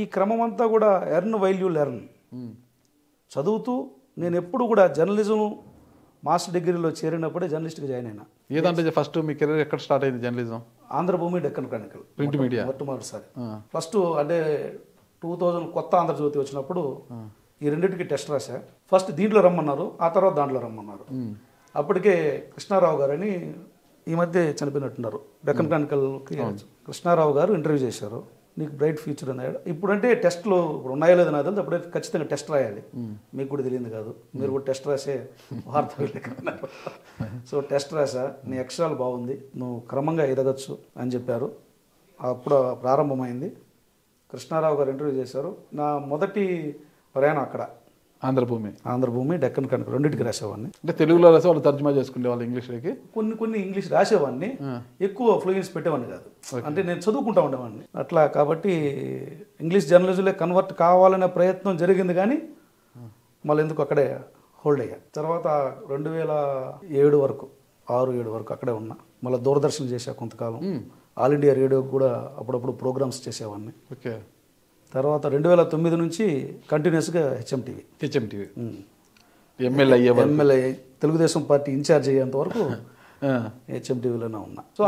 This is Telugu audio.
ఈ క్రమం అంతా కూడా ఎర్న్ వైల్ యూ లెర్న్ చదువుతూ నేను ఎప్పుడు కూడా జర్నలిజం మాస్టర్ డిగ్రీలో చేరినప్పుడే జర్నలిస్ట్గా జాయిన్ అయినా. ఏదంటే ఫస్ట్ మీ కెరీర్ ఎక్కడ స్టార్ట్ అయింది journalism? Andhra Bhoomi, Deccan Chronicle print media మొట్టమొదటిసారి. ఫస్ట్ అంటే 2000 కొత్త ఆంధ్రజ్యోతి వచ్చినప్పుడు ఈ రెండింటికి టెస్ట్ రాశా. ఫస్ట్ దీంట్లో రమ్మన్నారు, ఆ తర్వాత దాంట్లో రమ్మన్నారు. అప్పటికే కృష్ణారావు గారని ఈ మధ్య చనిపోయినట్టున్నారు, డెక్కన్ క్రానికల్కి కృష్ణారావు గారు ఇంటర్వ్యూ చేశారు. నీకు బ్రైట్ ఫ్యూచర్ అన్నాడు. ఇప్పుడంటే టెస్ట్లు ఇప్పుడు ఉన్నాయో లేదో నాకు తెలియదు, అప్పుడైతే ఖచ్చితంగా టెస్ట్ రాయాలి. మీకు కూడా తెలియదు కాదు, మీరు కూడా టెస్ట్ రాసే వార్త విలేకరున్నారు. సో టెస్ట్ రాసా, నీ అక్షరాలు బాగుంది, నువ్వు క్రమంగా ఎదగచ్చు అని చెప్పారు. అప్పుడు ప్రారంభమైంది. కృష్ణారావు గారు ఇంటర్వ్యూ చేశారు. నా మొదటి ప్రయాణం అక్కడ ఆంధ్రభూమి, డెక్కన్ క్రానికల్ రెండింటికి రాసేవాడిని. అంటే తెలుగులో రాసే వాళ్ళు తర్జుమా చేసుకునే వాళ్ళు ఇంగ్లీష్లోకి. కొన్ని ఇంగ్లీష్ రాసేవాడిని, ఎక్కువ ఫ్లూయెన్స్ పెట్టేవాడిని కాదు. అంటే నేను చదువుకుంటా ఉండేవాడిని అట్లా. కాబట్టి ఇంగ్లీష్ జర్నలిజంలో కన్వర్ట్ కావాలనే ప్రయత్నం జరిగింది, కానీ మళ్ళీ ఎందుకు అక్కడే హోల్డ్ అయ్యా. తర్వాత 2007 వరకు 6-7 వరకు అక్కడే ఉన్నా. మళ్ళీ దూరదర్శన్ చేశా కొంతకాలం. ఆల్ ఇండియా రేడియోకి కూడా అప్పుడప్పుడు ప్రోగ్రామ్స్ చేసేవాడిని. ఓకే. తర్వాత 2009 నుంచి కంటిన్యూస్గా HMTV MLA Telugu Desam party incharge అయ్యేంత వరకు హెచ్ఎంటీవీలోనే ఉన్నా. సో